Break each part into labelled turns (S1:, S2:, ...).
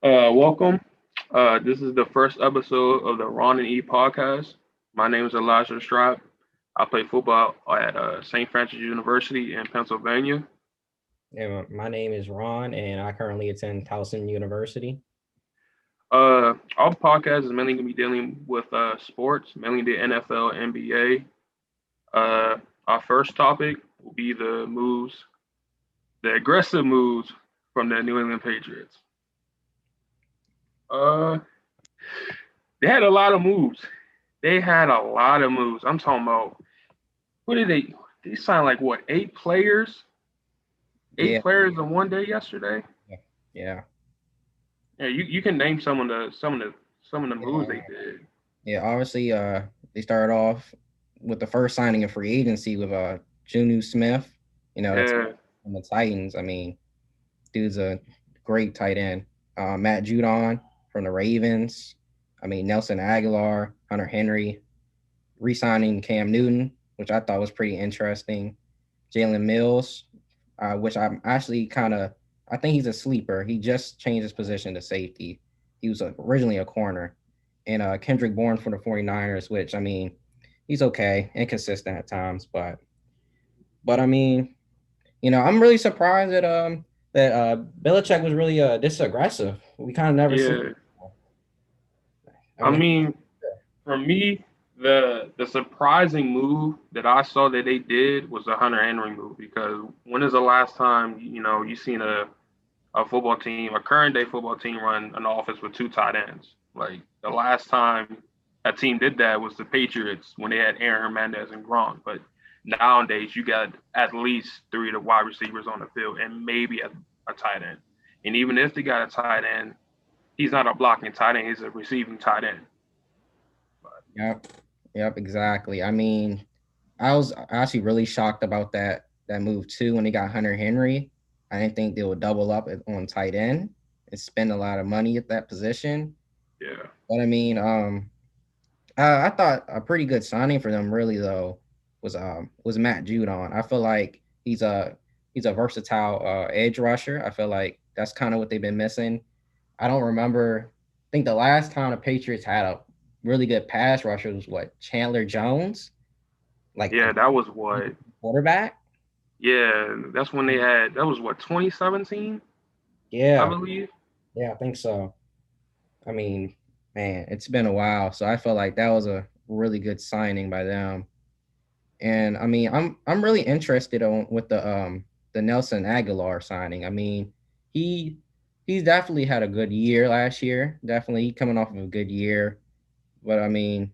S1: Welcome. This is the first episode of the Ron and E podcast. My name is Elijah Strap. I play football at St. Francis University in Pennsylvania.
S2: Yeah, my name is Ron, and I currently attend Towson University.
S1: Our podcast is mainly going to be dealing with sports, mainly the NFL, NBA. Our first topic will be the aggressive moves from the New England Patriots. Uh, they had a lot of moves. They had a lot of moves. I'm talking about who did they? They signed like what, eight players? Eight
S2: Yeah,
S1: players in one day yesterday.
S2: yeah,
S1: Yeah, you can name some of the moves they
S2: yeah.
S1: did.
S2: Yeah, obviously, they started off with the first signing of free agency with Junu Smith. That's
S1: Yeah,
S2: from the Titans. I mean, dude's a great tight end. Matt Judon from the Ravens. I mean, Nelson Aguilar, Hunter Henry, re-signing Cam Newton, which I thought was pretty interesting. Jalen Mills, which I'm actually kind of, I think he's a sleeper. He just changed his position to safety. He was originally a corner. And Kendrick Bourne for the 49ers, which I mean, he's okay, inconsistent at times, but I mean, I'm really surprised that Belichick was really this aggressive. We kind of never seen.
S1: yeah.
S2: I
S1: I
S2: mean,
S1: mean, for me, the surprising move that I saw that they did was the Hunter Henry move because when is the last time you seen a football team, a current day football team, run an offense with two tight ends? Like the last time a team did that was the Patriots when they had Aaron Hernandez and Gronk. But nowadays you got at least three of the wide receivers on the field and maybe a tight end. And even if they got a tight end, he's not a blocking tight end; he's a receiving tight end. But
S2: yep, yep, exactly. I mean, I was actually really shocked about that move too when they got Hunter Henry. I didn't think they would double up on tight end and spend a lot of money at that position.
S1: yeah,
S2: But I mean, I thought a pretty good signing for them really though was Matt Judon. I feel like he's a versatile edge rusher. I feel like that's kind of what they've been missing. I don't remember. I think the last time the Patriots had a really good pass rusher was what, Chandler Jones, like
S1: yeah, that was what.
S2: quarterback.
S1: Yeah, that's when they had. That was what, 2017, I
S2: Yeah,
S1: believe.
S2: yeah, I think so. I mean, man, it's been a while, so I felt like that was a really good signing by them. And I mean, I'm really interested on with the Nelson Aguilar signing. I mean, he he's definitely had a good year last year. Definitely coming off of a good year. But I mean,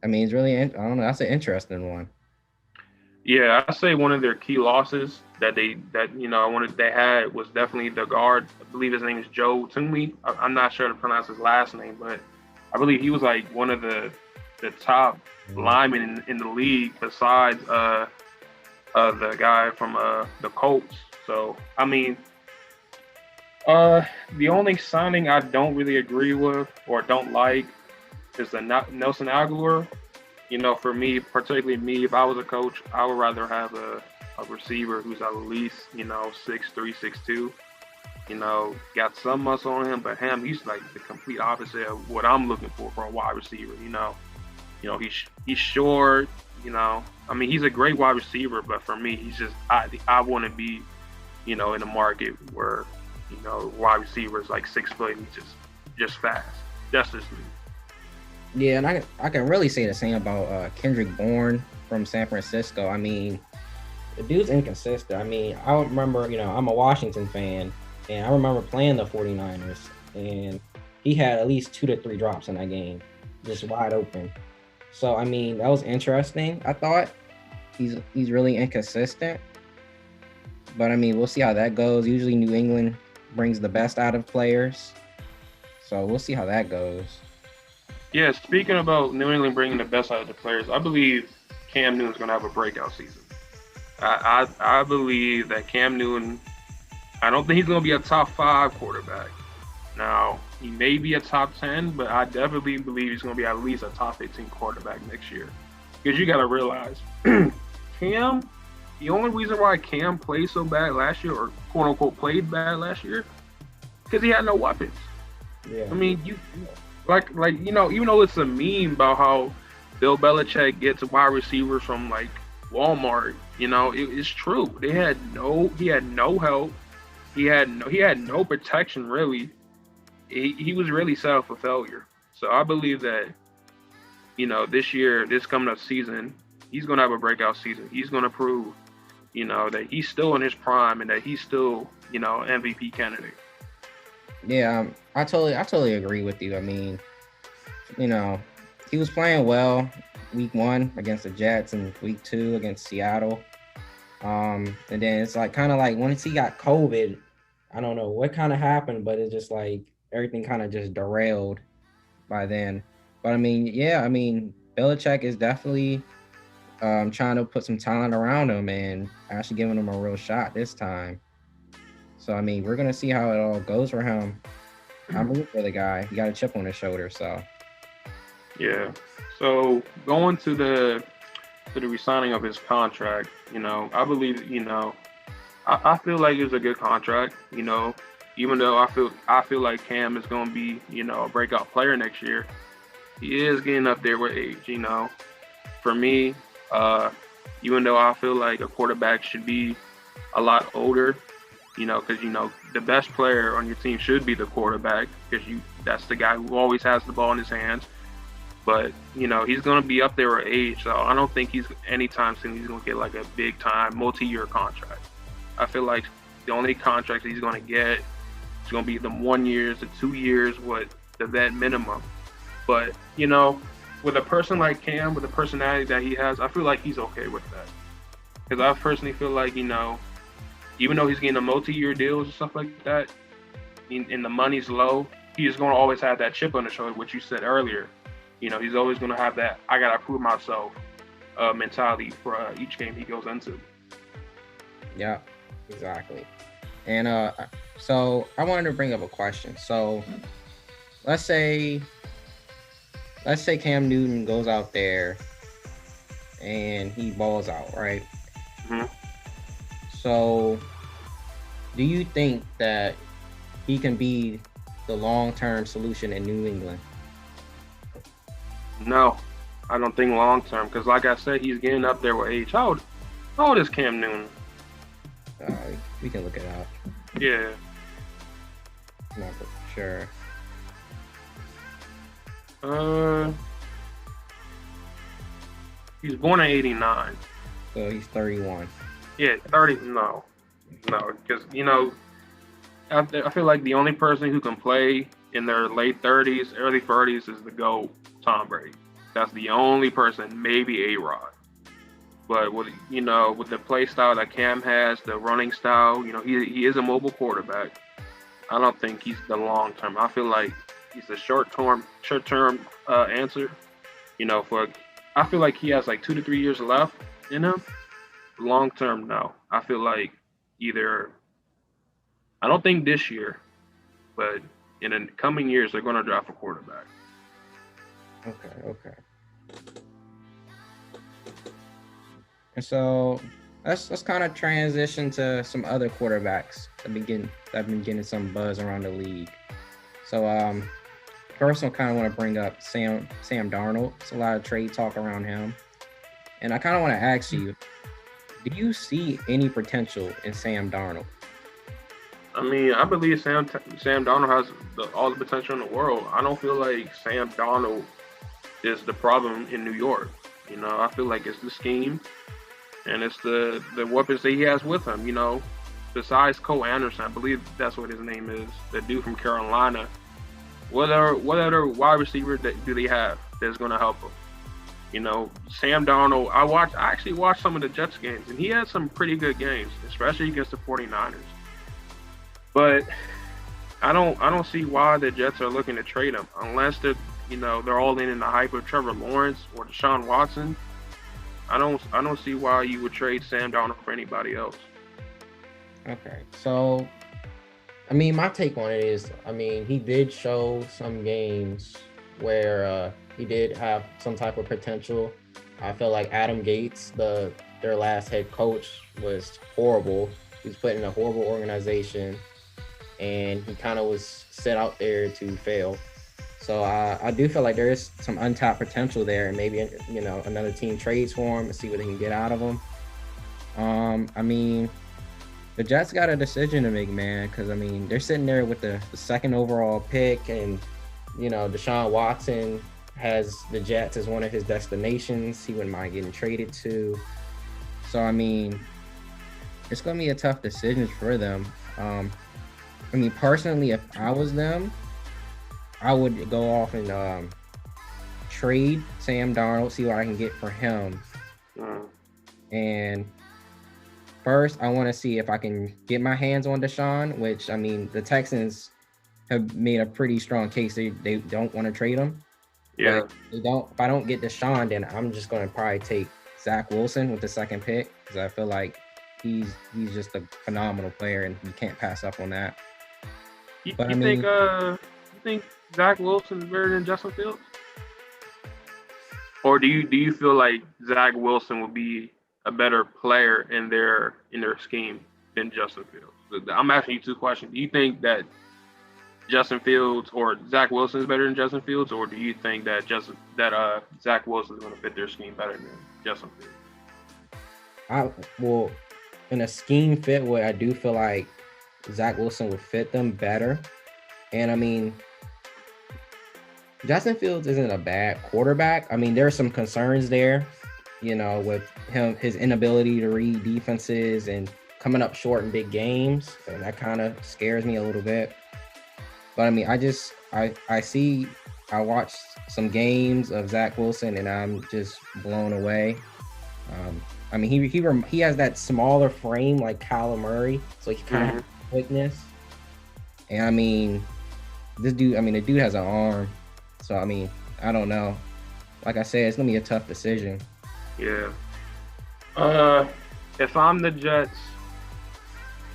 S2: it's really I don't know. That's an interesting one.
S1: Yeah, I say one of their key losses that one of they had was definitely the guard. I believe his name is Joe Toomey. I'm not sure to pronounce his last name, but I believe he was like one of the top
S2: Yeah.
S1: linemen in the league besides the guy from the Colts. So I mean, uh the only signing I don't really agree with or don't like is the Nelson Aguilar. For me, particularly me, if I was a coach, I would rather have a receiver who's at least, 6'3", 6'2". Got some muscle on him, but he's like the complete opposite of what I'm looking for a wide receiver. He's short. I mean, he's a great wide receiver, but for me, he's just I want to be, in a market where, wide receivers like 6 foot and just fast. That's just me.
S2: Yeah, and I can really say the same about Kendrick Bourne from San Francisco. I mean, the dude's inconsistent. I mean, I remember, I'm a Washington fan, and I remember playing the 49ers, and he had at least 2 to 3 drops in that game, just wide open. So, I mean, that was interesting. I thought he's really inconsistent, but I mean, we'll see how that goes. Usually, New England brings the best out of players, so we'll see how that goes.
S1: Yeah, speaking about New England bringing the best out of the players, I believe Cam Newton's going to have a breakout season. I believe that Cam Newton, I don't think he's going to be a top five quarterback. Now, he may be a top 10, but I definitely believe he's going to be at least a top 15 quarterback next year. Because you got to realize, Cam, the only reason why Cam played so bad last year, or quote unquote played bad last year, because he had no weapons.
S2: Yeah.
S1: I mean, like even though it's a meme about how Bill Belichick gets wide receivers from like Walmart, it's true. He had no help. He had no protection really. He was really set up for failure. So I believe that this year, this coming up season, he's gonna have a breakout season. He's gonna prove that he's still in his prime and that he's still MVP candidate.
S2: Yeah, I totally agree with you. I mean, you know, he was playing well week 1 against the Jets and week 2 against Seattle. And then it's like kind of like once he got COVID, I don't know what kind of happened, but it's just like everything kind of just derailed by then. But I mean, yeah, I mean, Belichick is definitely trying to put some talent around him and actually giving him a real shot this time. So I mean, we're gonna see how it all goes for him. I'm rooting for the guy. He got a chip on his shoulder, so
S1: Yeah. So going to the resigning of his contract, I believe, I feel like it's a good contract, even though I feel like Cam is going to be, a breakout player next year. He is getting up there with age. For me, even though I feel like a quarterback should be a lot older, because the best player on your team should be the quarterback because that's the guy who always has the ball in his hands. But he's going to be up there with age, so I don't think he's anytime soon he's going to get like a big time multi-year contract. I feel like the only contract he's going to get is going to be the 1 year to 2 years with the vet minimum. But with a person like Cam, with the personality that he has, I feel like he's okay with that. Because I personally feel like even though he's getting a multi-year deals and stuff like that, and the money's low, he's going to always have that chip on the shoulder, which you said earlier. He's always going to have that I got to prove myself mentality for each game he goes into.
S2: yeah, exactly. And so I wanted to bring up a question. So let's say Cam Newton goes out there and he balls out, right?
S1: Hmm.
S2: So do you think that he can be the long-term solution in New England?
S1: No, I don't think long term because, like I said, he's getting up there with age. How old is Cam Newton?
S2: Uh, we can look it up.
S1: Yeah.
S2: Not for sure.
S1: He's born in '89.
S2: So he's 31.
S1: Yeah, 30. No, because I feel like the only person who can play in their late 30s, early 40s is the GOAT, Tom Brady. That's the only person, maybe A-Rod. But with the play style that Cam has, the running style, he is a mobile quarterback. I don't think he's the long term. I feel like he's the short term answer. I feel like he has like 2 to 3 years left in him. Long term, no. I feel like either I don't think this year, but in the coming years they're going to draft a quarterback.
S2: Okay. And so let's kind of transition to some other quarterbacks that have been getting some buzz around the league. So first I kind of want to bring up Sam Darnold. It's a lot of trade talk around him. And I kind of want to ask you, do you see any potential in Sam Darnold?
S1: I mean, I believe Sam Darnold has all the potential in the world. I don't feel like Sam Darnold is the problem in New York. I feel like it's the scheme and it's the weapons that he has with him. Besides Cole Anderson, I believe that's what his name is, the dude from Carolina. What other wide receiver do they have that's going to help him? Sam Darnold, I actually watched some of the Jets games, and he had some pretty good games, especially against the 49ers. But I don't see why the Jets are looking to trade him unless they're all in the hype of Trevor Lawrence or Deshaun Watson. I don't see why you would trade Sam Darnold for anybody else.
S2: Okay, so I mean, my take on it is, I mean, he did show some games where he did have some type of potential. I feel like Adam Gates, their last head coach, was horrible. He was put in a horrible organization. and he kind of was set out there to fail. So I do feel like there is some untapped potential there, and maybe another team trades for him and see what they can get out of him. I mean, the Jets got a decision to make, man, because I mean they're sitting there with the second overall pick, and Deshaun Watson has the Jets as one of his destinations. He wouldn't mind getting traded to. So I mean, it's gonna be a tough decision for them. I mean, personally, if I was them, I would go off and trade Sam Darnold, see what I can get for him. And first, I want to see if I can get my hands on Deshaun, which, I mean, the Texans have made a pretty strong case. They don't want to trade him.
S1: Yeah.
S2: But if I don't get Deshaun, then I'm just going to probably take Zach Wilson with the second pick, because I feel like he's just a phenomenal player, and you can't pass up on that.
S1: You think Zach Wilson is better than Justin Fields? Or do you feel like Zach Wilson would be a better player in their scheme than Justin Fields? I'm asking you two questions. Do you think that Justin Fields or Zach Wilson is better than Justin Fields, or do you think that Zach Wilson is going to fit their scheme better than Justin Fields?
S2: Well, in a scheme fit way, I do feel like Zach Wilson would fit them better. And I mean, Justin Fields isn't a bad quarterback. I mean, there are some concerns there, with his inability to read defenses and coming up short in big games. And that kind of scares me a little bit. But I mean, I watched some games of Zach Wilson, and I'm just blown away. I mean, he has that smaller frame like Kyler Murray, so he kind of has quickness. And I mean, the dude has an arm. So I mean, I don't know. Like I said, it's gonna be a tough decision.
S1: Yeah. If I'm the Jets,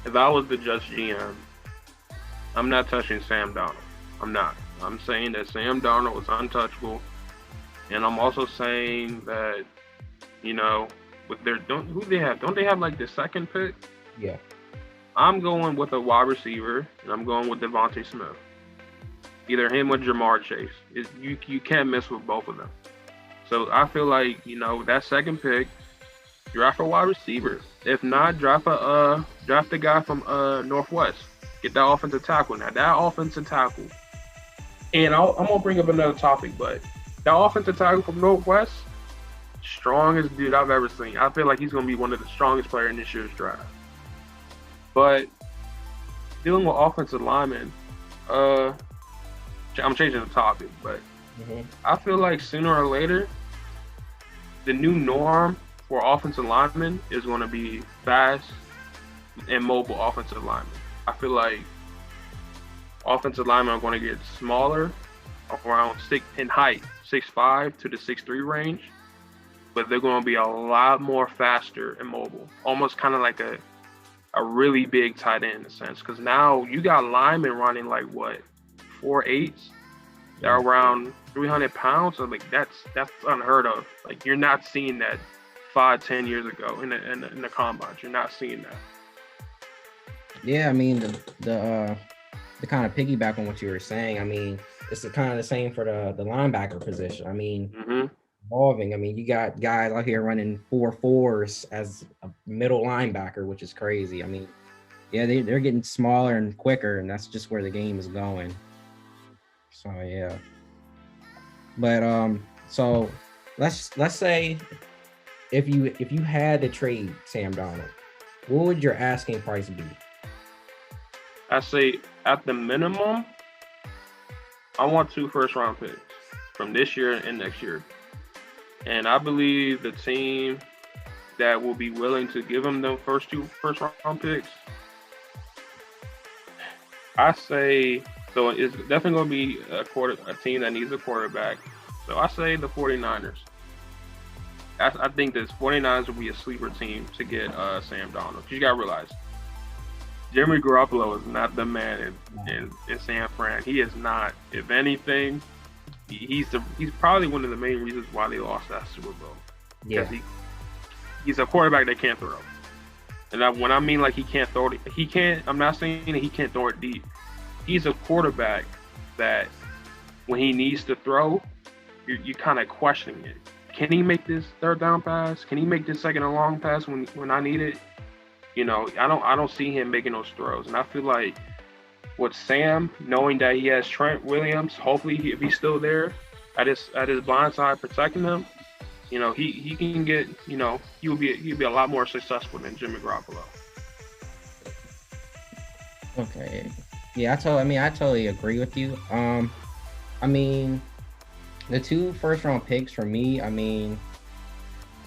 S1: if I was the Jets GM, I'm not touching Sam Darnold. I'm not. I'm saying that Sam Darnold was untouchable, and I'm also saying that, with who they have? Don't they have like the second pick?
S2: Yeah.
S1: I'm going with a wide receiver, and I'm going with Devontae Smith. Either him or Jamar Chase. You can't miss with both of them. So I feel like, that second pick, draft a wide receiver. If not, draft the guy from Northwest. Get that offensive tackle. Now that offensive tackle, and I'm gonna bring up another topic, but that offensive tackle from Northwest, strongest dude I've ever seen. I feel like he's gonna be one of the strongest players in this year's draft. But dealing with offensive linemen, I'm changing the topic, but I feel like sooner or later, the new norm for offensive linemen is going to be fast and mobile offensive linemen. I feel like offensive linemen are going to get smaller, around 6'5" to the 6'3" range, but they're going to be a lot more faster and mobile, almost kind of like a really big tight end in a sense, because now you got linemen running like 4.8s. They're around 300 pounds. So like that's unheard of. Like you're not seeing that 5-10 years ago in the combines. You're not seeing that.
S2: Yeah, I mean the kind of piggyback on what you were saying. I mean, it's kind of the same for the linebacker position. I mean, evolving. I mean, you got guys out here running 4.4s as a middle linebacker, which is crazy. I mean, yeah, they're getting smaller and quicker, and that's just where the game is going. So yeah, but so let's say if you had to trade Sam Darnold, what would your asking price be?
S1: I say at the minimum, I want 2 first-round picks from this year and next year, and I believe the team that will be willing to give him the 2 first-round picks, I say. So it's definitely going to be a team that needs a quarterback. So I say the 49ers. I think the 49ers will be a sleeper team to get Sam Darnold. You got to realize, Jimmy Garoppolo is not the man in San Fran. He is not. If anything, he's probably one of the main reasons why they lost that Super Bowl.
S2: Yeah.
S1: He's a quarterback that can't throw. And when I mean like he can't throw it, I'm not saying that he can't throw it deep. he's a quarterback that when he needs to throw, you kind of questioning it. Can he make this third down pass? Can he make this second and long pass when I need it? I don't see him making those throws, and I feel like with Sam knowing that he has Trent Williams, hopefully if he's still there at his blind side protecting him, he can get he'll be a lot more successful than Jimmy Garoppolo.
S2: Okay. Yeah, I totally agree with you. I mean, the 2 first-round picks for me, I mean,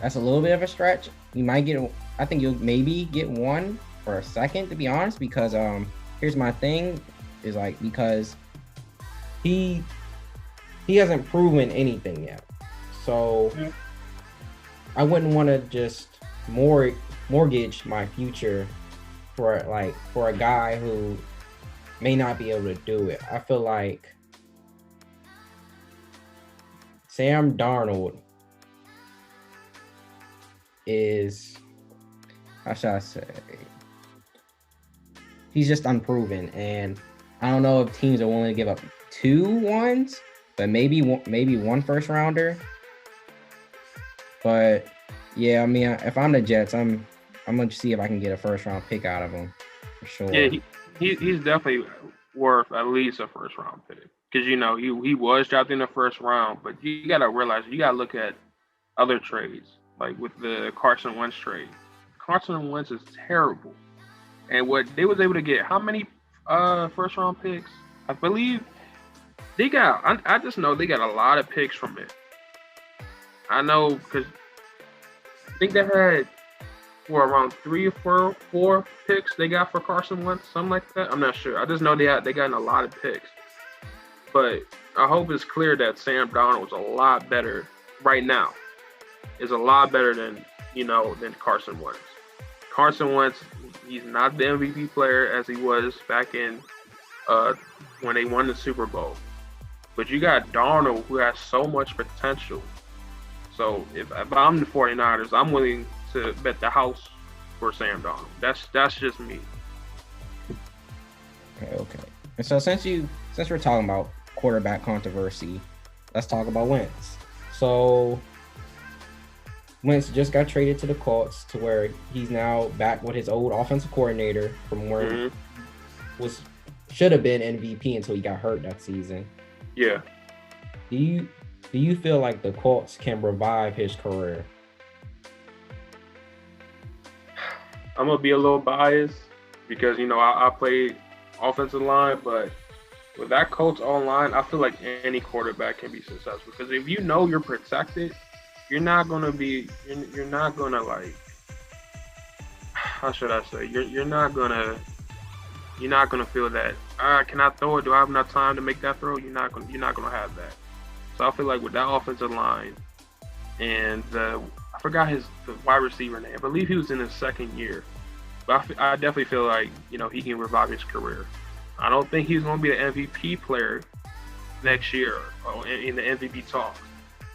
S2: that's a little bit of a stretch. You might get, I think you'll maybe get 1 for a second, to be honest, because here's my thing, is like, because he hasn't proven anything yet. So I wouldn't want to just mortgage my future for a guy who may not be able to do it. I feel like Sam Darnold is, how should I say, he's just unproven, and I don't know if teams are willing to give up 2 ones, but maybe 1 first rounder. But yeah, I mean, if I'm the Jets, I'm gonna see if I can get a first round pick out of him for sure.
S1: Yeah, he's definitely worth at least a first round pick, because he was drafted in the first round, but you gotta realize, you gotta look at other trades, like with the Carson Wentz trade. Carson Wentz is terrible, and what they was able to get, how many first round picks? I believe they got. I just know they got a lot of picks from it. I know because I think they had around 3 or 4 picks they got for Carson Wentz, something like that. I'm not sure. I just know they gotten a lot of picks. But I hope it's clear that Sam Darnold is a lot better right now. Is a lot better than Carson Wentz. Carson Wentz, he's not the MVP player as he was back in when they won the Super Bowl. But you got Darnold, who has so much potential. So if I'm the 49ers, I'm willing to bet the house for Sam Darnold. That's just me.
S2: Okay. And so since we're talking about quarterback controversy, let's talk about Wentz. So Wentz just got traded to the Colts, to where he's now back with his old offensive coordinator from where he should have been MVP until he got hurt that season.
S1: Yeah.
S2: Do you feel like the Colts can revive his career?
S1: I'm gonna be a little biased because I played offensive line, but with that Colts online, I feel like any quarterback can be successful, because if you're protected, you're not gonna like, how should I say, you're not gonna feel that, can I throw it? Do I have enough time to make that throw? You're not gonna have that. So I feel like with that offensive line and I forgot the wide receiver name. I believe he was in his second year, but I definitely feel like he can revive his career. I don't think he's going to be an MVP player next year or in the MVP talks,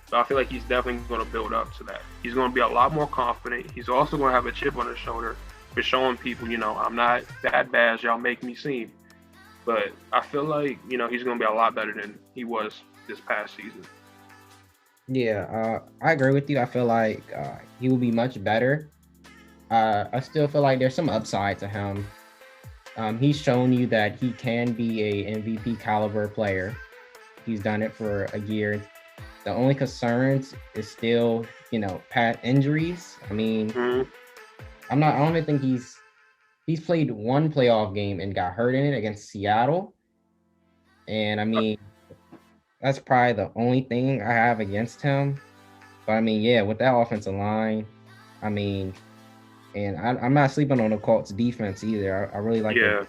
S1: but I feel like he's definitely going to build up to that. He's going to be a lot more confident. He's also going to have a chip on his shoulder for showing people, I'm not that bad as y'all make me seem. But I feel like he's going to be a lot better than he was this past season.
S2: Yeah, I agree with you. I feel like he will be much better. I still feel like there's some upside to him. He's shown you that he can be a MVP caliber player. He's done it for a year. The only concerns is still, past injuries. I mean, I don't even think he's played 1 playoff game and got hurt in it against Seattle. And I mean, that's probably the only thing I have against him. But I mean, yeah, with that offensive line, I mean, and I'm not sleeping on the Colts defense either. I really like it.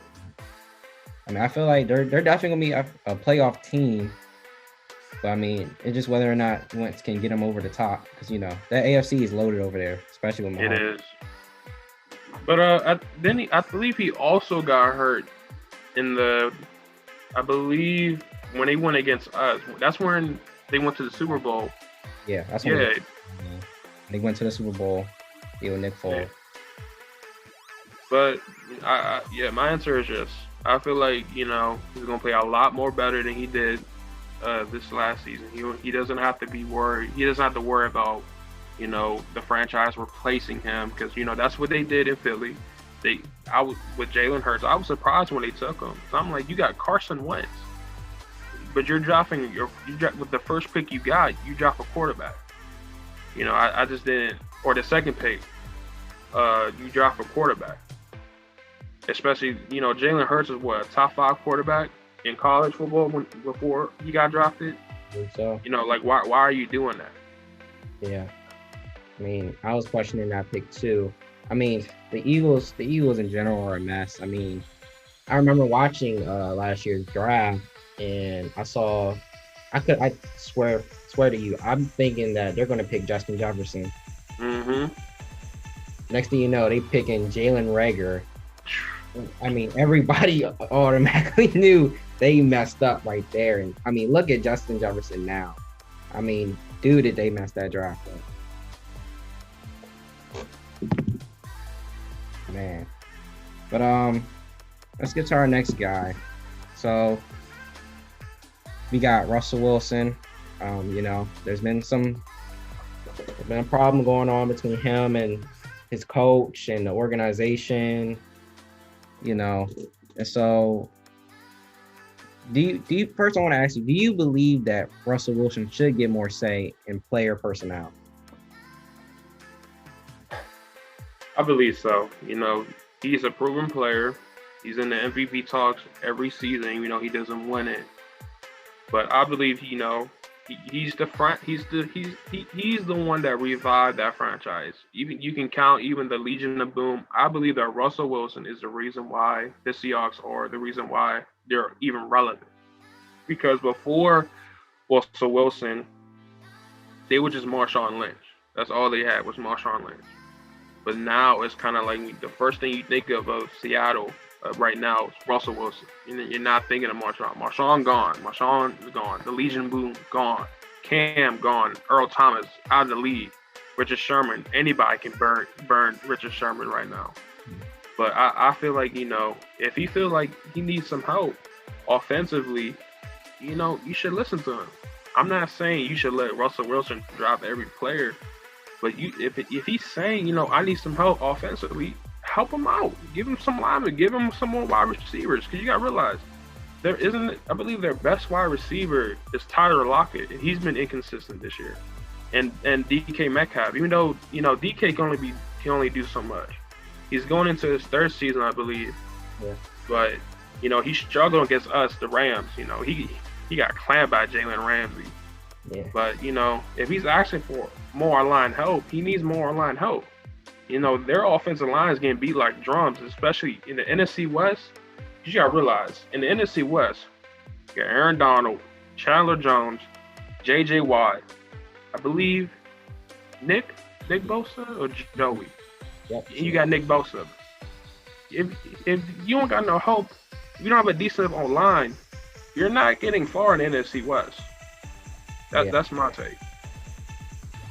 S2: I mean, I feel like they're definitely gonna be a playoff team. But I mean, it's just whether or not Wentz can get them over the top, because that AFC is loaded over there, especially with Mahomes.
S1: It is. But then I believe he also got hurt in I believe when they went against us. That's when they went to the Super Bowl.
S2: Yeah, that's when they went to the Super Bowl. With Nick Foles.
S1: Yeah. But my answer is just I feel like he's gonna play a lot more better than he did this last season. He doesn't have to be worried. He doesn't have to worry about the franchise replacing him because that's what they did in Philly. I was with Jalen Hurts. I was surprised when they took him. So I'm like, you got Carson Wentz, but you're dropping with the first pick you got, you drop a quarterback. I just didn't, or the second pick, you drop a quarterback. Especially, Jalen Hurts is what, a top 5 quarterback in college football before he got drafted.
S2: So
S1: Like why are you doing that?
S2: yeah, I mean, I was questioning that pick too. I mean, the Eagles in general are a mess. I mean, I remember watching last year's draft, and I swear to you, I'm thinking that they're going to pick Justin Jefferson.
S1: Mm-hmm.
S2: Next thing you know, they picking Jalen Reagor. I mean, everybody automatically knew they messed up right there. And I mean, look at Justin Jefferson now. I mean, dude, did they mess that draft up? Man. But let's get to our next guy. So we got Russell Wilson. There's been a problem going on between him and his coach and the organization. And so do you first I want to ask you, do you believe that Russell Wilson should get more say in player personnel?
S1: I believe so. He's a proven player. He's in the MVP talks every season. He doesn't win it, but I believe he's the one that revived that franchise. Even you can count even the Legion of Boom. I believe that Russell Wilson is the reason why the Seahawks are the reason why they're even relevant. Because before Russell Wilson, they were just Marshawn Lynch. That's all they had was Marshawn Lynch. But now it's kind of like the first thing you think of Seattle right now is Russell Wilson. You're not thinking of Marshawn. Marshawn gone. Marshawn is gone. The Legion Boom gone. Cam gone. Earl Thomas out of the league. Richard Sherman. Anybody can burn Richard Sherman right now. But I feel like if he feels like he needs some help offensively, you should listen to him. I'm not saying you should let Russell Wilson drop every player. But if he's saying, I need some help offensively, help him out. Give him some linemen. Give him some more wide receivers. Because you got to realize, I believe their best wide receiver is Tyler Lockett. And he's been inconsistent this year. And DK Metcalf, even though, DK can only do so much. He's going into his 3rd season, I believe.
S2: Yeah.
S1: But, he struggled against us, the Rams. He got clamped by Jalen Ramsey.
S2: Yeah.
S1: But, if he's asking for more line help, he needs more line help. Their offensive line is getting beat like drums, especially in the NFC West. You got to realize, in the NFC West, you got Aaron Donald, Chandler Jones, J.J. Watt, I believe Nick Bosa or Joey.
S2: Yep.
S1: And you got Nick Bosa. If you don't got no help, if you don't have a decent line, you're not getting far in the NFC West. That's my take.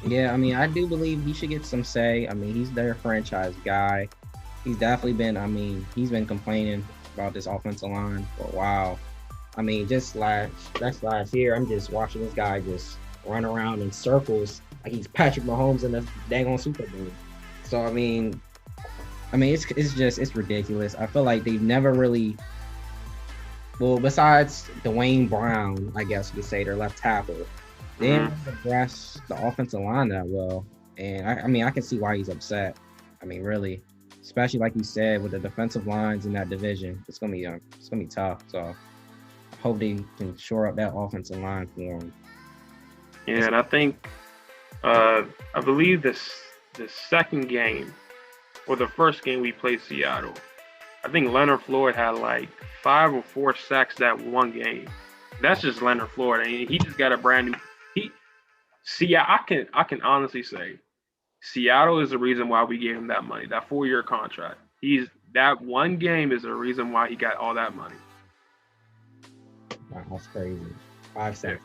S2: Yeah, I mean, I do believe he should get some say. I mean, he's their franchise guy. He's definitely been, he's been complaining about this offensive line for a while. I mean, that's last year, I'm just watching this guy just run around in circles like he's Patrick Mahomes in the dang on Super Bowl. So, I mean, it's ridiculous. I feel like they've never really, well, besides Dwayne Brown, I guess you could say, their left tackle, they didn't address the offensive line that well. And I can see why he's upset. I mean, really, especially like you said, with the defensive lines in that division, it's gonna be tough. So I hope they can shore up that offensive line for him.
S1: Yeah, and I think I believe the second game or the first game we played Seattle, I think Leonard Floyd had like 5 or 4 sacks that one game. That's just Leonard Floyd. I mean, he just got a brand new. I can honestly say, Seattle is the reason why we gave him that money, that 4-year contract. That one game is the reason why he got all that money.
S2: Wow, that's crazy. 5 sacks.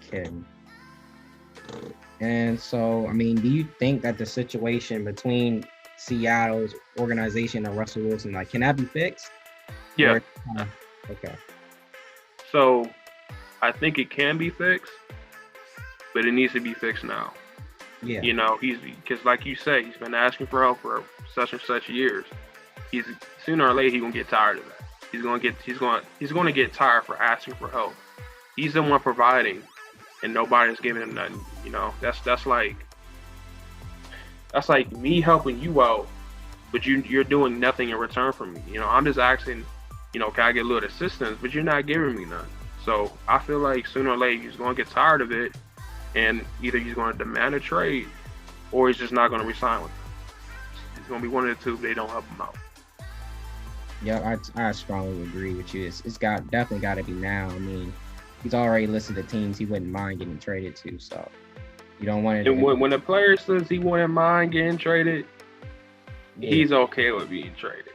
S2: Kidding. And so, I mean, do you think that the situation between Seattle's organization and Russell Wilson, like, can that be fixed?
S1: Yeah.
S2: Okay.
S1: So I think it can be fixed, but it needs to be fixed now.
S2: Yeah.
S1: He's because like you say, he's been asking for help for such and such years. He's sooner or later he's gonna get tired of that. He's gonna get tired for asking for help. He's the one providing, and nobody's giving him nothing. That's like me helping you out, but you're doing nothing in return for me. I'm just asking, can I get a little assistance? But you're not giving me none. So I feel like sooner or later he's gonna get tired of it, and either he's gonna demand a trade, or he's just not gonna resign with them. It's gonna be one of the two if they don't help him out.
S2: Yeah, I strongly agree with you. It's definitely got to be now. I mean, he's already listed the teams he wouldn't mind getting traded to. So you don't want to.
S1: And when a player says he wouldn't mind getting traded, he's okay with being traded.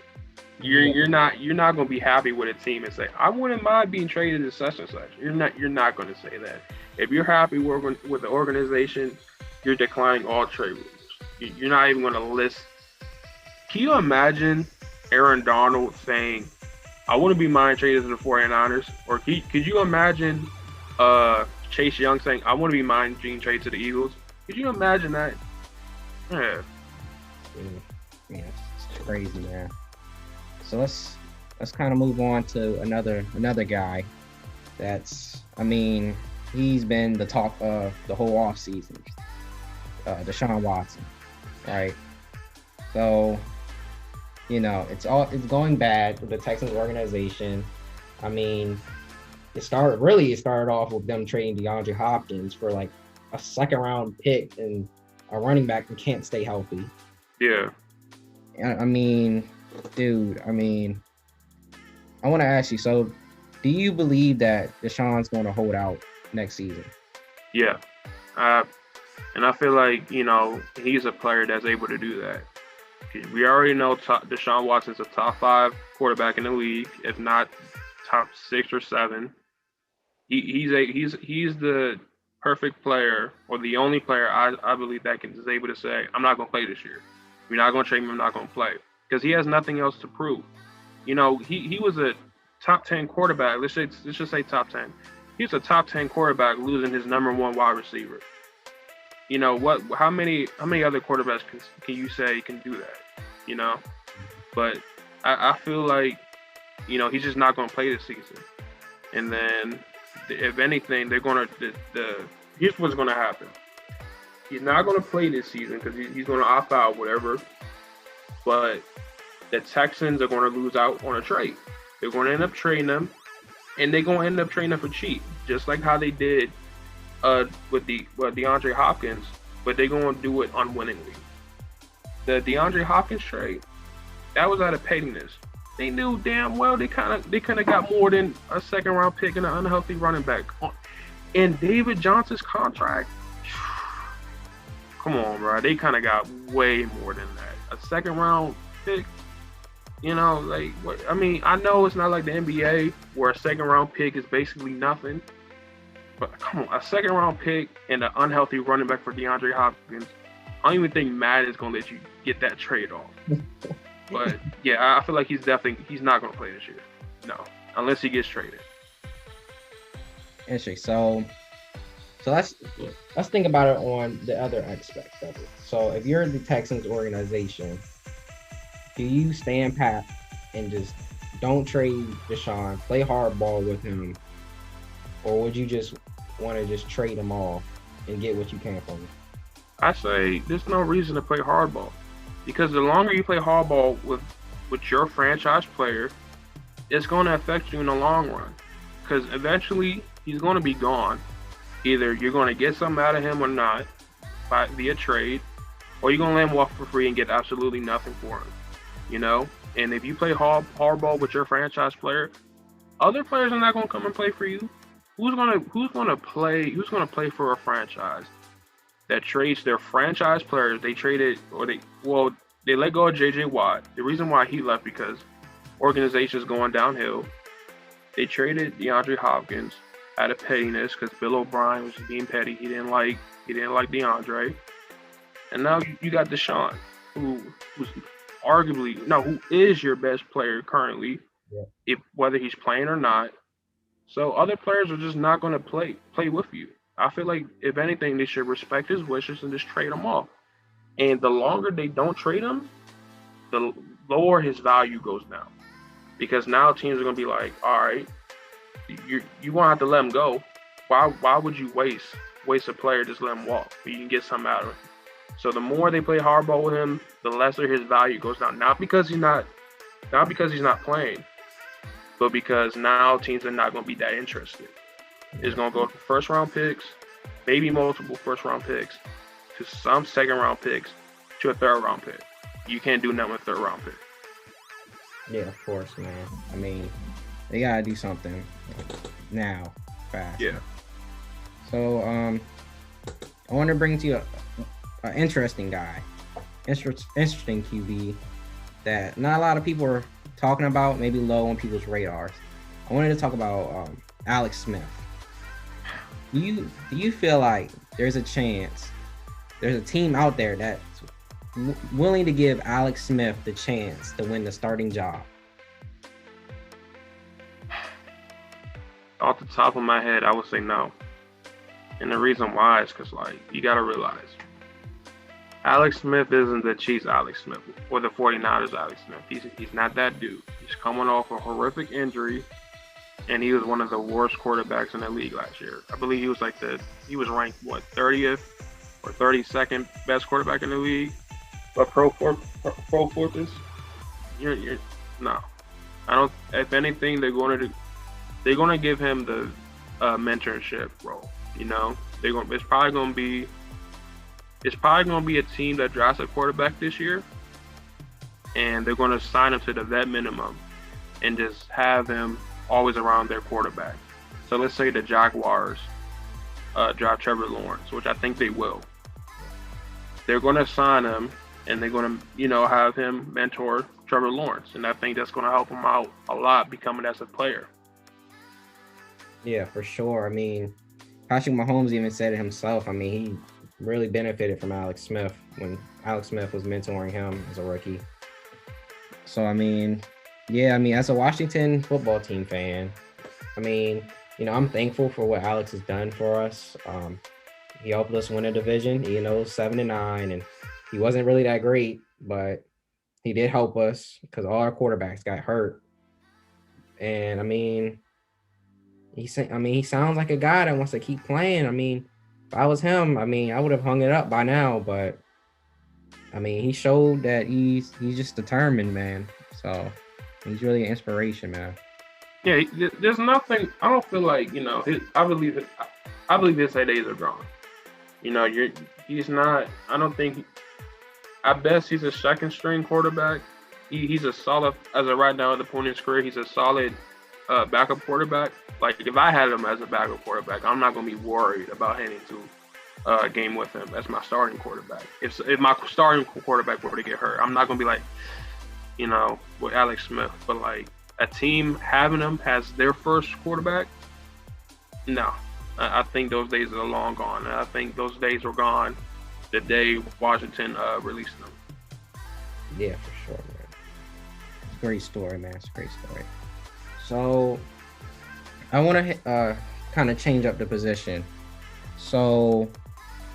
S1: You're not gonna be happy with a team and say I wouldn't mind being traded to such and such. You're not gonna say that. If you're happy with the organization, you're declining all trade rumors. You're not even gonna list. Can you imagine Aaron Donald saying, I wouldn't be mind traded to the 49ers? Or could you imagine Chase Young saying, I wouldn't be mind being traded to the Eagles? Could you imagine that? Yeah.
S2: Yeah, it's crazy, man. So let's kind of move on to another guy that's, I mean, he's been the talk of the whole offseason, Deshaun Watson, right? So, it's going bad with the Texans organization. I mean, it started off with them trading DeAndre Hopkins for like a second round pick and a running back who can't stay healthy.
S1: Yeah.
S2: I mean, dude, I want to ask you, so do you believe that Deshaun's going to hold out next season?
S1: Yeah. And I feel like, he's a player that's able to do that. We already know Deshaun Watson's a top 5 quarterback in the league, if not top 6 or 7. He's the perfect player, or the only player I believe that is able to say, I'm not going to play this year. You're not going to trade me, I'm not going to play. Because he has nothing else to prove. He was a top 10 quarterback. Let's just say top 10. He's a top 10 quarterback losing his number 1 wide receiver. How many other quarterbacks can you say can do that? But I feel like he's just not going to play this season. And then if anything, they're going to here's what's going to happen. He's not going to play this season because he's going to opt out, whatever. But the Texans are going to lose out on a trade. They're going to end up trading them, and they're going to end up trading them for cheap, just like how they did with DeAndre Hopkins, but they're going to do it unwittingly. The DeAndre Hopkins trade, that was out of pettiness. They knew damn well they couldn't have got more than a second round pick and an unhealthy running back. And David Johnson's contract, come on, bro. They kind of got way more than that. A second round pick, like what? I mean, I know it's not like the NBA where a second round pick is basically nothing. But come on, a second round pick and an unhealthy running back for DeAndre Hopkins, I don't even think Matt is going to let you get that trade off. But yeah, I feel like he's not going to play this year. No, unless he gets traded.
S2: Interesting. So let's think about it on the other aspect of it. So if you're the Texans organization, do you stand pat and just don't trade Deshaun, play hardball with him, or would you just want to just trade them all and get what you can from them?
S1: I say there's no reason to play hardball, because the longer you play hardball with your franchise player, it's going to affect you in the long run, because eventually he's going to be gone. Either you're going to get something out of him or not via trade, or you're going to let him walk for free and get absolutely nothing for him. And if you play hardball with your franchise player, other players are not going to come and play for you. Who's gonna play for a franchise that trades their franchise players? They let go of J.J. Watt. The reason why he left because organization's going downhill. They traded DeAndre Hopkins out of pettiness because Bill O'Brien was being petty. He didn't like DeAndre, and now you got Deshaun, who is your best player currently,
S2: Yeah.
S1: if whether he's playing or not. So other players are just not going to play with you. I feel like if anything, they should respect his wishes and just trade him off. And the longer they don't trade him, the lower his value goes down. Because now teams are going to be like, all right, you won't have to let him go. Why would you waste a player, just let him walk? You can get something out of it. So the more they play hardball with him, the lesser his value goes down. Not because he's not playing, but because now teams are not going to be that interested. It's going to go to first round picks, maybe multiple first round picks, to some second round picks, to a third round pick. You can't do nothing with a third round pick.
S2: Yeah, of course, man. I mean, they gotta do something now, fast.
S1: Yeah.
S2: So, I want to bring to you an interesting guy, interesting QB that not a lot of people are talking about, maybe low on people's radars. I wanted to talk about Alex Smith. Do you feel like there's a chance, there's a team out there that's willing to give Alex Smith the chance to win the starting job?
S1: Off the top of my head, I would say no. And the reason why is because, like, you got to realize Alex Smith isn't the Chiefs' Alex Smith or the 49ers' Alex Smith. He's not that dude. He's coming off a horrific injury, and he was one of the worst quarterbacks in the league last year. I believe he was ranked, what, 30th or 32nd best quarterback in the league? But Pro Fortress, you're no. I don't. If anything, they're going to give him the mentorship role. You know, it's probably going to be a team that drafts a quarterback this year, and they're going to sign him to the vet minimum, and just have him always around their quarterback. So let's say the Jaguars draft Trevor Lawrence, which I think they will. They're going to sign him, and they're going to, have him mentor Trevor Lawrence, and I think that's going to help him out a lot becoming as a player.
S2: Yeah, for sure. I mean, Patrick Mahomes even said it himself. I mean, he really benefited from Alex Smith when Alex Smith was mentoring him as a rookie. So, I mean, as a Washington football team fan, I mean, I'm thankful for what Alex has done for us. He helped us win a division, 7-9, and he wasn't really that great, but he did help us because all our quarterbacks got hurt. And I mean, he sounds like a guy that wants to keep playing. I mean, if I was him, I would have hung it up by now, but he showed that he's just determined, man. So he's really an inspiration, man.
S1: Yeah, there's nothing. I don't feel like I believe his days are gone. He's not. I don't think. At best, he's a second string quarterback. He's a solid, as of right now at the point in his career, he's a solid backup quarterback. Like, if I had him as a backup quarterback, I'm not going to be worried about heading to a game with him as my starting quarterback. If my starting quarterback were to get hurt, I'm not going to be like, with Alex Smith. But, like, a team having him as their first quarterback, no. I think those days are long gone. And I think those days were gone the day Washington released them.
S2: Yeah, for sure, man. It's a great story, man. It's a great story. So I want to kind of change up the position. So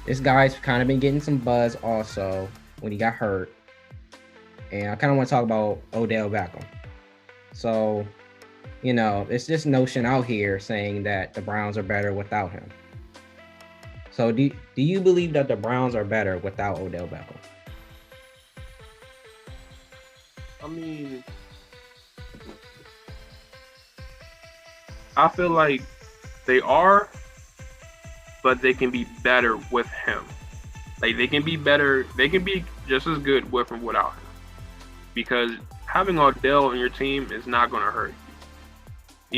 S2: this guy's kind of been getting some buzz also when he got hurt. And I kind of want to talk about Odell Beckham. So, it's this notion out here saying that the Browns are better without him. So do you believe that the Browns are better without Odell Beckham?
S1: I mean, I feel like they are, but they can be better with him. Like, they can be better. They can be just as good with and without him. Because having Odell on your team is not going to hurt you.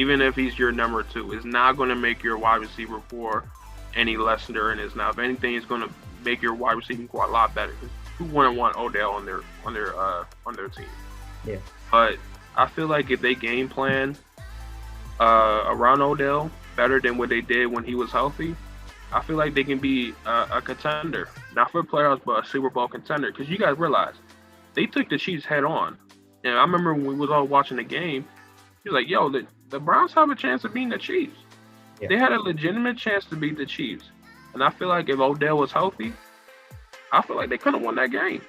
S1: Even if he's your number 2, it's not going to make your wide receiver 4 any less than it is now. If anything, it's going to make your wide receiving core a lot better. Who wouldn't want Odell on their team?
S2: Yeah.
S1: But I feel like if they game plan around Odell better than what they did when he was healthy, I feel like they can be a contender, not for playoffs, but a Super Bowl contender. Because you guys realize they took the Chiefs head on. And I remember when we was all watching the game, He's like, yo, the Browns have a chance of beating the Chiefs.
S2: Yeah.
S1: They had a legitimate chance to beat the Chiefs. And I feel like if Odell was healthy, I feel like they could have won that game.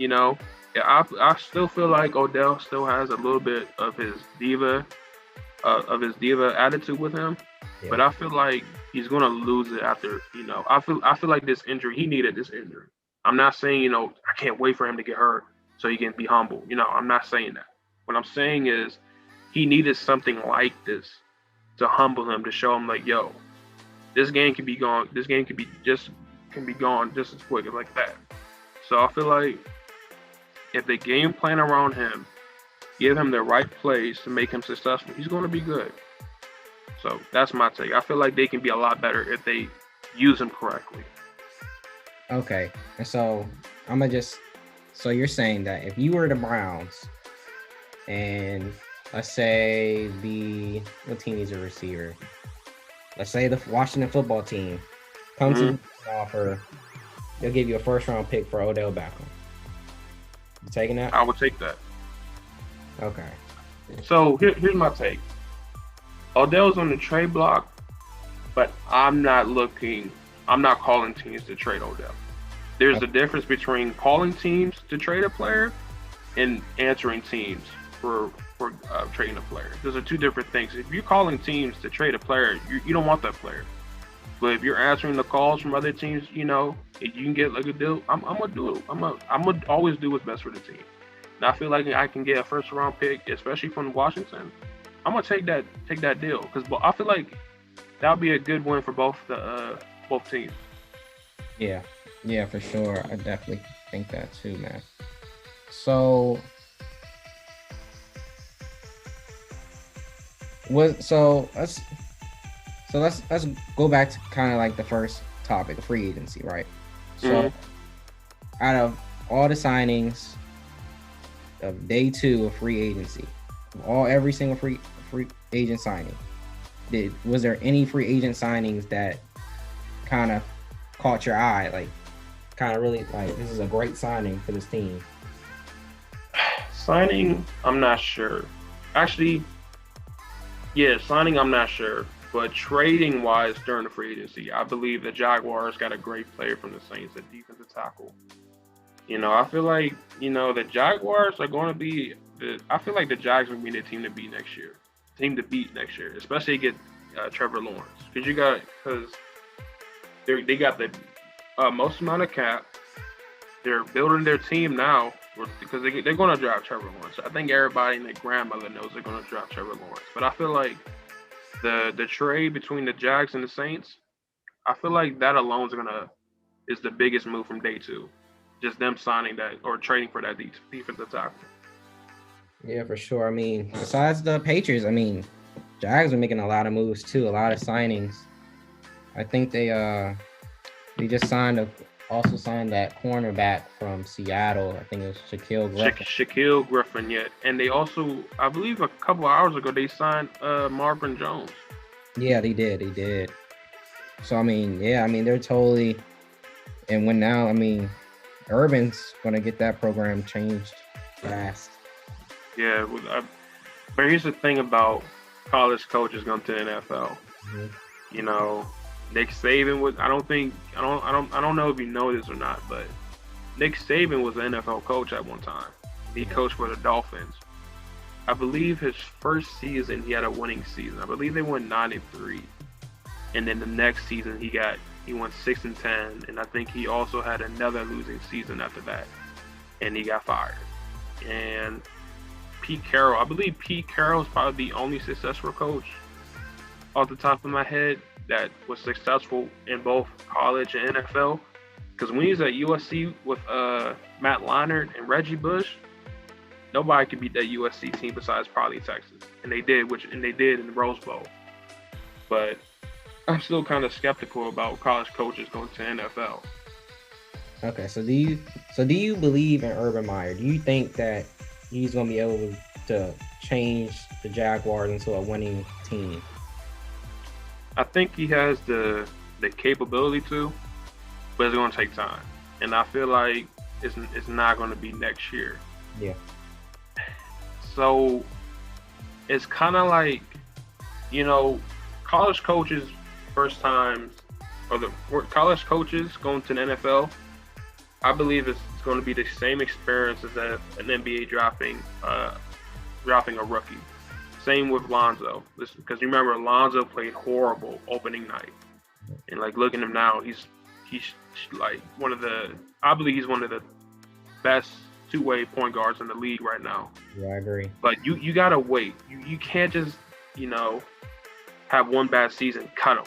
S1: You know, yeah, I still feel like Odell still has a little bit of his diva attitude with him,
S2: Yeah.
S1: but I feel like he's gonna lose it after. I feel like this injury. He needed this injury. I'm not saying I can't wait for him to get hurt so he can be humble. I'm not saying that. What I'm saying is he needed something like this to humble him, to show him like, yo, this game can be gone. This game can be gone just as quick as like that. So I feel like if they game plan around him, give him the right plays to make him successful, he's going to be good. So that's my take. I feel like they can be a lot better if they use him correctly.
S2: Okay, and so so you're saying that if you were the Browns, and let's say what team needs a receiver? Let's say the Washington football team comes to offer, they'll give you a first-round pick for Odell Beckham. You taking that?
S1: I would take that.
S2: Okay.
S1: So here's my take. Odell's on the trade block, but I'm not calling teams to trade Odell. There's a difference between calling teams to trade a player and answering teams for trading a player. Those are two different things. If you're calling teams to trade a player, you don't want that player. But if you're answering the calls from other teams, if you can get like a deal, I'm gonna do it. I'm gonna always do what's best for the team. And I feel like I can get a first round pick, especially from Washington. I'm gonna take that deal because I feel like that'll be a good win for both teams.
S2: Yeah, for sure. I definitely think that too, man. So let's go back to kind of like the first topic, the free agency, right? So out of all the signings of day 2 of free agency, every single free agent signing, was there any free agent signings that kind of caught your eye, like kind of really like this is a great signing for this team?
S1: Signing, I'm not sure. Actually, yeah, signing, I'm not sure. But trading wise during the free agency, I believe the Jaguars got a great player from the Saints at defensive tackle. I feel like, the Jaguars are going to be I feel like the Jags will be the team to beat next year. Especially get Trevor Lawrence. Because they got the most amount of cap. They're building their team now because they're going to draft Trevor Lawrence. I think everybody and their grandmother knows they're going to draft Trevor Lawrence. But I feel like the trade between the Jags and the Saints, I feel like that alone is the biggest move from day 2. Just them signing that or trading for that defensive tackle.
S2: Yeah, for sure. I mean, besides the Patriots, Jags are making a lot of moves too, a lot of signings. I think they just signed that cornerback from Seattle. I think it was
S1: Shaquille Griffin, yeah. And they also, I believe a couple of hours ago, they signed Marvin Jones.
S2: Yeah, they did. So, they're totally, and Urban's going to get that program changed fast.
S1: Yeah, but here's the thing about college coaches going to the NFL.
S2: Mm-hmm.
S1: Nick Saban was. I don't know if you know this or not, but Nick Saban was an NFL coach at one time. He coached for the Dolphins. I believe his first season he had a winning season. I believe they won 9-3, and then the next season he won 6-10, and I think he also had another losing season after that, and he got fired. And I believe Pete Carroll is probably the only successful coach off the top of my head that was successful in both college and NFL. Because when he was at USC with Matt Leinart and Reggie Bush, nobody could beat that USC team besides probably Texas, and they did in the Rose Bowl. But I'm still kind of skeptical about college coaches going to NFL.
S2: Okay, so do you believe in Urban Meyer? Do you think that he's going to be able to change the Jaguars into a winning team?
S1: I think he has the capability to, but it's going to take time. And I feel like it's not going to be next year.
S2: Yeah.
S1: So it's kind of like, you know, college coaches first times or the college coaches going to the NFL. I believe it's going to be the same experience as an NBA drafting a rookie. Same with Lonzo. Because remember, Lonzo played horrible opening night, and like looking at him now, he's like one of the. I believe he's one of the best two-way point guards in the league right now.
S2: Yeah, I agree.
S1: But you gotta wait. You can't just have one bad season, cut them.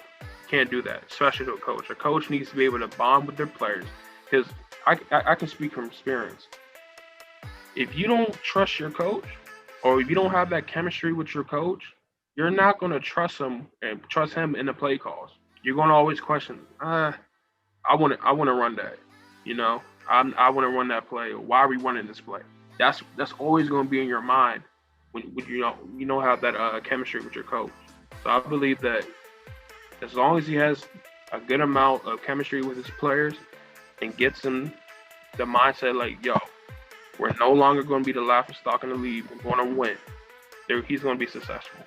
S1: Can't do that, especially to a coach. A coach needs to be able to bond with their players. Because I can speak from experience. If you don't trust your coach, or if you don't have that chemistry with your coach, you're not going to trust him and trust him in the play calls. You're going to always question, I want to run that. I want to run that play. Why are we running this play? That's always going to be in your mind when you don't have that chemistry with your coach. So I believe that as long as he has a good amount of chemistry with his players and gets them the mindset like, yo, we're no longer going to be the laughing stock in the league. We're going to win. He's going to be successful.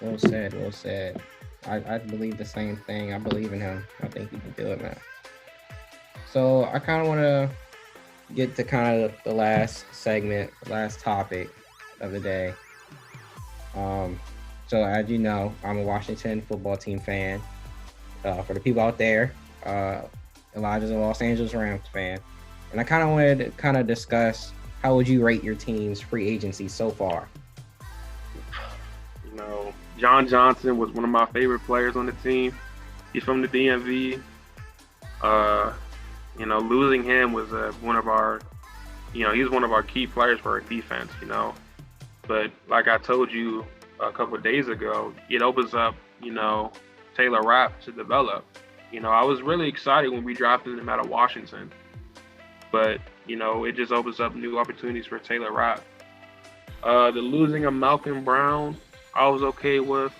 S2: Well said. Well said. I believe the same thing. I believe in him. I think he can do it, man. So I kind of want to get to kind of the last segment, last topic of the day. So as you know, I'm a Washington football team fan. For the people out there, Elijah's a Los Angeles Rams fan. And I kind of wanted to discuss how would you rate your team's free agency so far?
S1: John Johnson was one of my favorite players on the team. He's from the DMV. Losing him was one of our, he's one of our key players for our defense, But like I told you a couple of days ago, it opens up, Taylor Rapp to develop. I was really excited when we drafted him out of Washington. But, it just opens up new opportunities for Taylor Rapp. The losing of Malcolm Brown, I was okay with,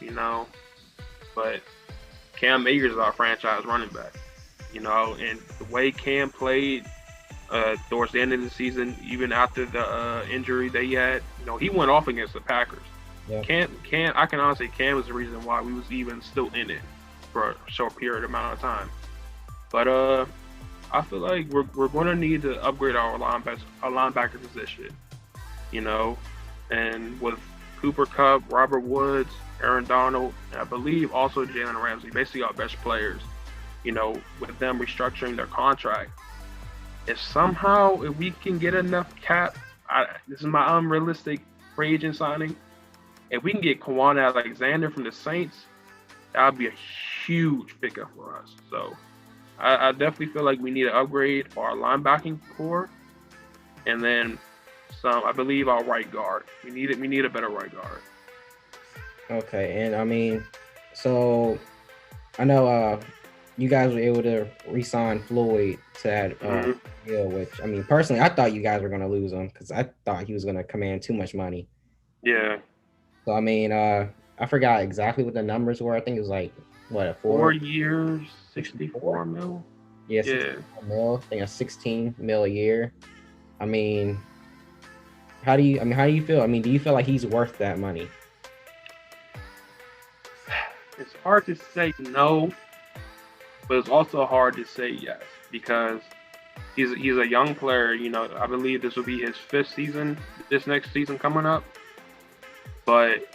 S1: but Cam Akers is our franchise running back, and the way Cam played towards the end of the season, even after the injury that he had, he went off against the Packers. Yeah. Cam, I can honestly say Cam was the reason why we was even still in it for a short period amount of time. But I feel like we're going to need to upgrade our linebacker position, and with Cooper Kupp, Robert Woods, Aaron Donald, and I believe also Jalen Ramsey, basically our best players, with them restructuring their contract. If we can get enough cap, this is my unrealistic free agent signing. If we can get Kwan Alexander from the Saints, that would be a huge pickup for us. So I definitely feel like we need to upgrade our linebacking core, and then I believe our right guard. We need a better right guard.
S2: Okay, and so I know you guys were able to re-sign Floyd to that deal, which personally I thought you guys were going to lose him because I thought he was going to command too much money.
S1: Yeah.
S2: So I forgot exactly what the numbers were. I think it was like what,
S1: 4 years, 64 mil.
S2: Yeah, 64 mil. I think it's 16 mil a year. How do you feel? Do you feel like he's worth that money?
S1: It's hard to say no, but it's also hard to say yes because he's a young player. I believe this will be his 5th season, this next season coming up. But,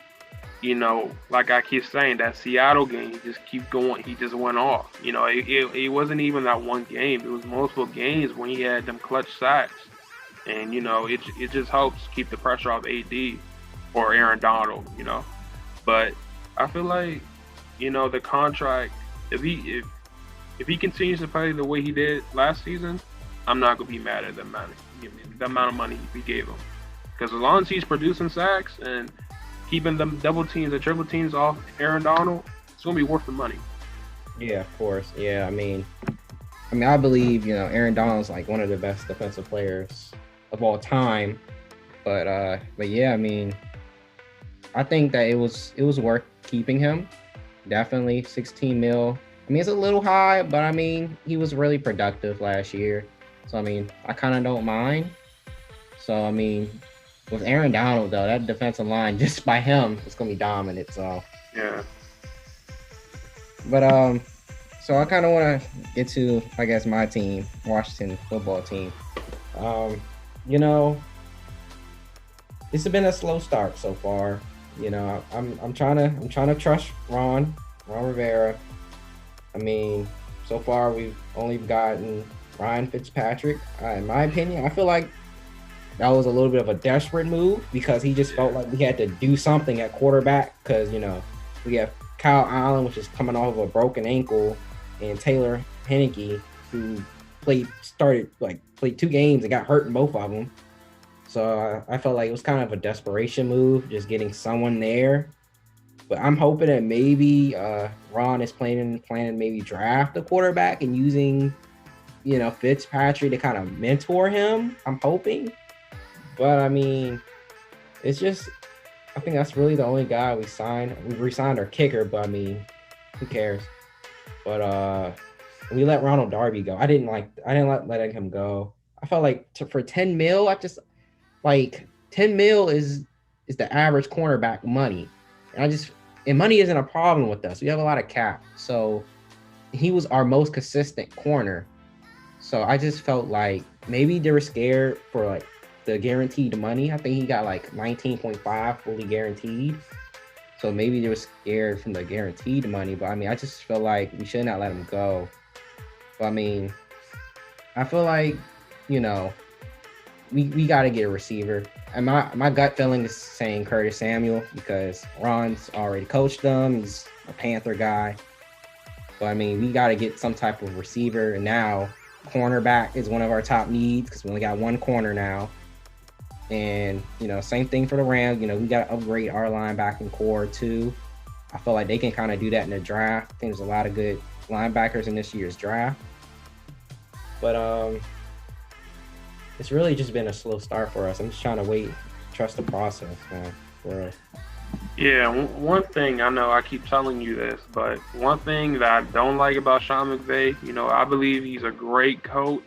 S1: like I keep saying, that Seattle game, he just keep going. He just went off. It wasn't even that one game. It was multiple games when he had them clutch sacks. And, it just helps keep the pressure off AD or Aaron Donald, But I feel like, the contract, if he continues to play the way he did last season, I'm not going to be mad at the amount of money we gave him. Because as long as he's producing sacks and keeping them double teams and triple teams off Aaron Donald, it's going to be worth the money.
S2: Yeah, of course. Yeah, I believe, Aaron Donald's like one of the best defensive players of all time. But yeah, I think that it was worth keeping him. Definitely 16 mil. It's a little high, but he was really productive last year. So I kind of don't mind. So with Aaron Donald though, that defensive line just by him is gonna be dominant. So
S1: Yeah.
S2: but so I kind of want to get to, I guess, my team, Washington football team. Um, you know, it's been a slow start so far. You know, I'm trying to trust Ron Rivera. I mean, so far we've only gotten Ryan Fitzpatrick. In my opinion, I feel like that was a little bit of a desperate move because he just felt like we had to do something at quarterback because, you know, we have Kyle Allen, which is coming off of a broken ankle, and Taylor Heineke, who played 2 games and got hurt in both of them. So I felt like it was kind of a desperation move, just getting someone there. But I'm hoping that maybe Ron is planning maybe draft a quarterback and using, you know, Fitzpatrick to kind of mentor him. I'm hoping. But I mean, it's just, I think that's really the only guy we signed. We re-signed our kicker, but I mean, who cares? But we let Ronald Darby go. I didn't like letting him go. I felt like for 10 mil, I just like 10 mil is the average cornerback money. And money isn't a problem with us. We have a lot of cap. So he was our most consistent corner. So I just felt like maybe they were scared for like the guaranteed money. I think he got like 19.5 fully guaranteed. So maybe they were scared from the guaranteed money. But I mean, I just feel like we should not let him go. But I mean, I feel like, you know, we got to get a receiver. And my gut feeling is saying Curtis Samuel because Ron's already coached them. He's a Panther guy. But I mean, we got to get some type of receiver. And now cornerback is one of our top needs because we only got one corner now. And, you know, same thing for the Rams. You know, we got to upgrade our linebacking core too. I feel like they can kind of do that in the draft. I think there's a lot of good linebackers in this year's draft. But it's really just been a slow start for us. I'm just trying to trust the process, man. For us.
S1: Yeah, one thing I know I keep telling you this, but one thing that I don't like about Sean McVay, you know, I believe he's a great coach.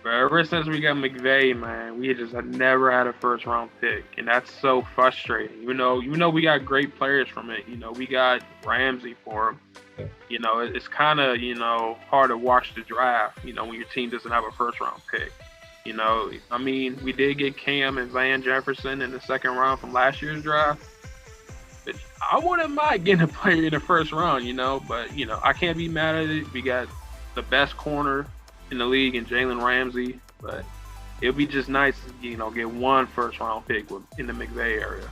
S1: But ever since we got McVay, man, we just had never had a first round pick, and that's so frustrating. You know, we got great players from it. You know, we got Ramsey for him.
S2: Yeah.
S1: You know, it's kind of, you know, hard to watch the draft. You know, when your team doesn't have a first round pick. You know, I mean, we did get Cam and Van Jefferson in the second round from last year's draft. But I wouldn't mind getting a player in the first round, you know. But, you know, I can't be mad at it. We got the best corner in the league in Jalen Ramsey. But it would be just nice to, you know, get one first round pick in the McVay area.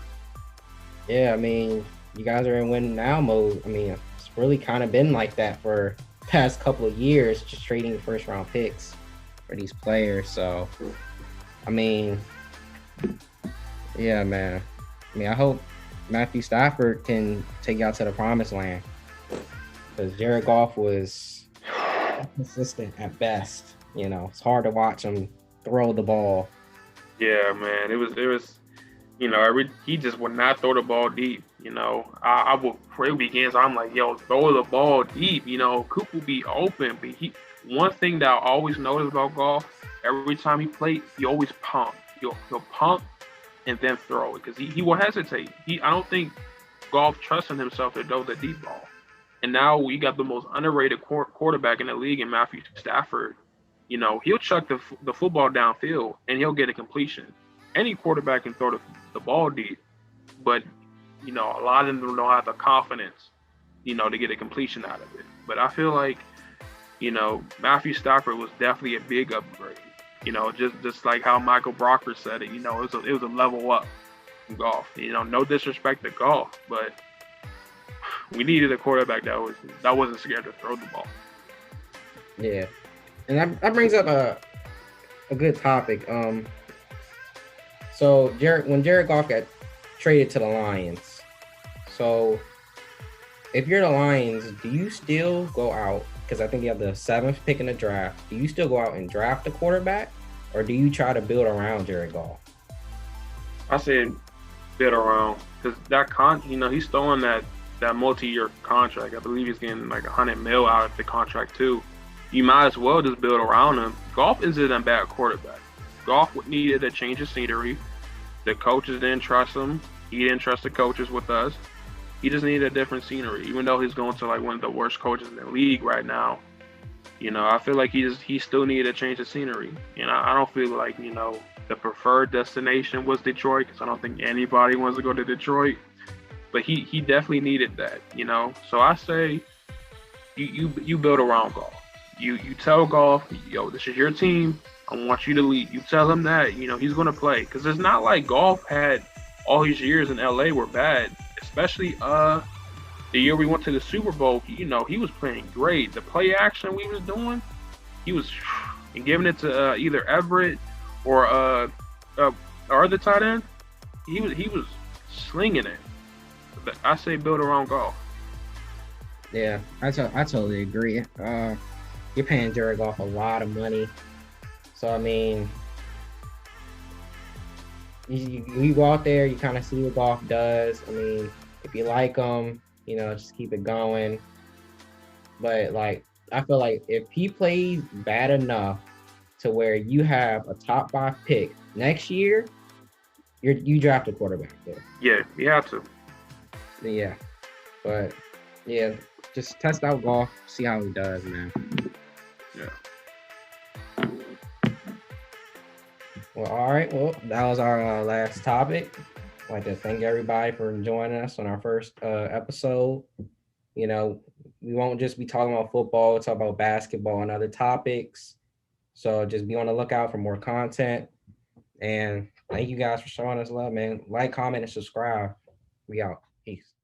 S2: Yeah, I mean, you guys are in win now mode. I mean, it's really kind of been like that for the past couple of years, just trading first round picks for these players. So I mean, yeah, man. I mean, I hope Matthew Stafford can take you out to the promised land because Jared Goff was consistent at best. You know, it's hard to watch him throw the ball.
S1: Yeah, man. It was you know, he just would not throw the ball deep. You know, I would pray weekends. I'm like, yo, throw the ball deep. You know, Coop will be open, but one thing that I always noticed about Goff, every time he played, he always pump. He'll pump and then throw it because he will hesitate. I don't think Goff trusts in himself to throw the deep ball. And now we got the most underrated quarterback in the league in Matthew Stafford. You know, he'll chuck the football downfield and he'll get a completion. Any quarterback can throw the ball deep, but, you know, a lot of them don't have the confidence, you know, to get a completion out of it. But I feel like, you know, Matthew Stafford was definitely a big upgrade. You know, just like how Michael Brocker said it, you know, it was a level up in Goff. You know, no disrespect to Goff, but we needed a quarterback that wasn't scared to throw the ball.
S2: Yeah, and that brings up a good topic. So when Jared Goff got traded to the Lions, so if you're the Lions, do you still go out? Because I think you have the 7th pick in the draft. Do you still go out and draft a quarterback, or do you try to build around Jared Goff?
S1: I said build around because you know, he's throwing that multi-year contract. I believe he's getting like $100 million out of the contract too. You might as well just build around him. Goff isn't a bad quarterback. Goff needed a change of scenery. The coaches didn't trust him. He didn't trust the coaches with us. He just needed a different scenery, even though he's going to like one of the worst coaches in the league right now. I feel like he still needed to change the scenery. I don't feel like the preferred destination was Detroit because I don't think anybody wants to go to Detroit. But he definitely needed that. So I say you build around golf. You tell golf, yo, this is your team. I want you to lead. You tell him that he's going to play because it's not like golf had all these years in LA were bad, especially the year we went to the Super Bowl. He was playing great. The play action we was doing, he was and giving it to either Everett or our other tight end. He was slinging it. But I say build around golf.
S2: Yeah, I totally agree. You're paying Jared Goff a lot of money, so I mean, you go out there, you kind of see what Goff does. I mean, if you like him, just keep it going. But like, I feel like if he plays bad enough to where you have a top 5 pick next year, you draft a quarterback there.
S1: Yeah, you have to.
S2: Yeah, but yeah, just test out Goff, see how he does, man.
S1: Yeah.
S2: Well, all right. Well, that was our last topic. I'd like to thank everybody for joining us on our first episode. We won't just be talking about football, we'll talk about basketball and other topics. So just be on the lookout for more content. And thank you guys for showing us love, man. Like, comment, and subscribe. We out. Peace.